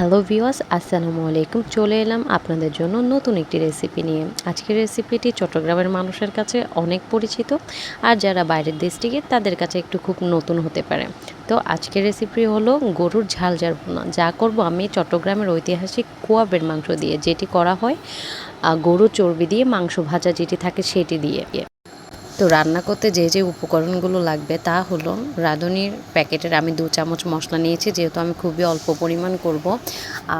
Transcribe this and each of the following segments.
Hello viewers, আসসালামু আলাইকুম। চলে এলাম আপনাদের জন্য নতুন একটি রেসিপি নিয়ে। আজকের রেসিপিটি চট্টগ্রামের মানুষের কাছে অনেক পরিচিত, আর যারা বাইরের দেশ থেকে তাদের কাছে একটু খুব নতুন হতে পারে। তো আজকের রেসিপি হলো গরুর ঝাল ভুনা। যা করব আমি চট্টগ্রামের ঐতিহাসিক কোয়াবের মাংস দিয়ে, যেটি করা হয় গরুর চর্বি দিয়ে, মাংস ভাজা যেটি থাকে সেটি দিয়ে। তো রান্না করতে যে উপকরণগুলো লাগবে তা হলো রাঁধুনির প্যাকেটের আমি 2 চামচ মশলা নিয়েছি, যেহেতু আমি খুবই অল্প পরিমাণ করব।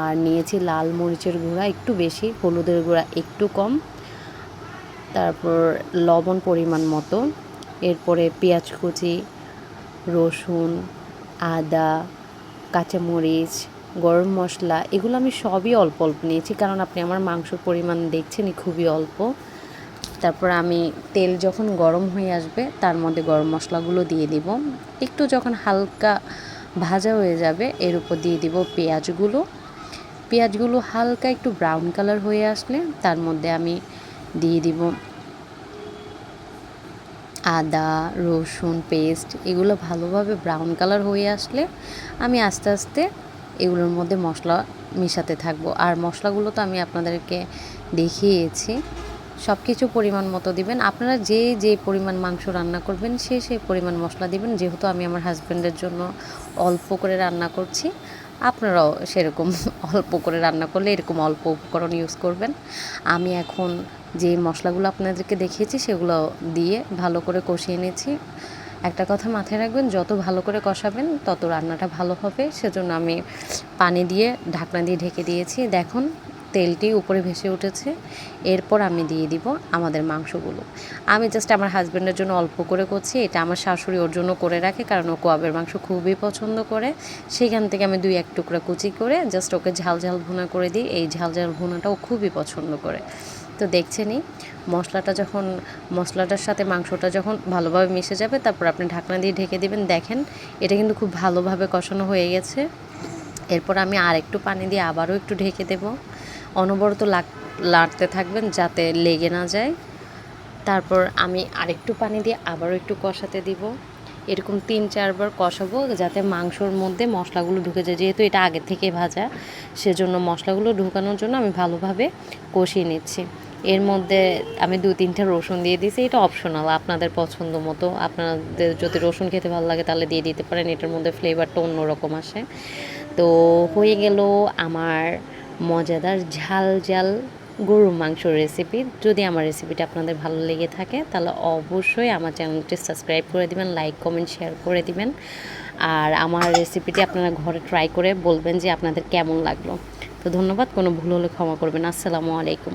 আর নিয়েছি লাল মরিচের গুঁড়া একটু বেশি, হলুদের গুঁড়া একটু কম, তারপর লবণ পরিমাণ মতো, এরপরে পেঁয়াজ কুচি, রসুন, আদা, কাঁচামরিচ, গরম মশলা, এগুলো আমি সবই অল্প অল্প নিয়েছি, কারণ আপনি আমার মাংসর পরিমাণ দেখছেনই খুবই অল্প। তারপর আমি তেল যখন গরম হয়ে আসবে তার মধ্যে গরম মশলাগুলো দিয়ে দিব। একটু যখন হালকা ভাজা হয়ে যাবে এর উপর দিয়ে দিব পেঁয়াজগুলো হালকা একটু ব্রাউন কালার হয়ে আসলে তার মধ্যে আমি দিয়ে দিব আদা রসুন পেস্ট। এগুলো ভালোভাবে ব্রাউন কালার হয়ে আসলে আমি আস্তে আস্তে এগুলোর মধ্যে মশলা মিশাতে থাকবো। আর মশলাগুলো তো আমি আপনাদেরকে দেখিয়েছি। সব কিছু পরিমাণ মতো দিবেন। আপনারা যে পরিমাণ মাংস রান্না করবেন সেই পরিমাণ মশলা দিবেন। যেহেতু আমি আমার হাজব্যান্ডের জন্য অল্প করে রান্না করছি, আপনারাও সেরকম অল্প করে রান্না করলে এরকম অল্প উপকরণ ইউজ করবেন। আমি এখন যে মশলাগুলো আপনাদেরকে দেখিয়েছি সেগুলো দিয়ে ভালো করে কষিয়ে নিয়েছি। একটা কথা মাথায় রাখবেন, যত ভালো করে কষাবেন তত রান্নাটা ভালো হবে। সেজন্য আমি পানি দিয়ে ঢাকনা দিয়ে ঢেকে দিয়েছি। দেখুন তেলটি উপরে ভেসে উঠেছে। এরপর আমি দিয়ে দিব আমাদের মাংসগুলো। আমি জাস্ট আমার হাজব্যান্ডের জন্য অল্প করে করছি। এটা আমার শাশুড়ি ওর জন্য করে রাখে, কারণ ও কোয়াবের মাংস খুবই পছন্দ করে। সেখান থেকে আমি 2-1 টুকরা কুচি করে জাস্ট ওকে ঝাল ভুনা করে দিই। এই ঝাল ভুনাটা ও খুবই পছন্দ করে। তো দেখছেনই মশলাটার সাথে মাংসটা যখন ভালোভাবে মিশে যাবে তারপর আপনি ঢাকনা দিয়ে ঢেকে দিবেন। দেখেন এটা কিন্তু খুব ভালোভাবে কষানো হয়ে গেছে। এরপর আমি আরেকটু পানি দিয়ে আবারও একটু ঢেকে দেব। অনবরত লাড়তে থাকবেন যাতে লেগে না যায়। তারপর আমি আরেকটু পানি দিয়ে আবারও একটু কষাতে দিব। এরকম 3-4 বার কষাবো যাতে মাংসর মধ্যে মশলাগুলো ঢুকে যায়। যেহেতু এটা আগে থেকে ভাজা, সেজন্য মশলাগুলো ঢুকানোর জন্য আমি ভালোভাবে কষিয়ে নিচ্ছি। এর মধ্যে আমি 2-3টা রসুন দিয়ে দিয়েছি। এটা অপশনাল, আপনাদের পছন্দ মতো। আপনাদের যদি রসুন খেতে ভালো লাগে তাহলে দিয়ে দিতে পারেন, এটার মধ্যে ফ্লেভারটা অন্যরকম আসে। তো হয়ে গেল আমার মজাদার ঝাল গরুর মাংসর রেসিপি। যদি আমার রেসিপিটা আপনাদের ভালো লেগে থাকে তাহলে অবশ্যই আমার চ্যানেলটি সাবস্ক্রাইব করে দিবেন, লাইক কমেন্ট শেয়ার করে দিবেন। আর আমার রেসিপিটি আপনারা ঘরে ট্রাই করে বলবেন যে আপনাদের কেমন লাগলো। তো ধন্যবাদ, কোনো ভুল হলে ক্ষমা করবেন। আসসালামু আলাইকুম।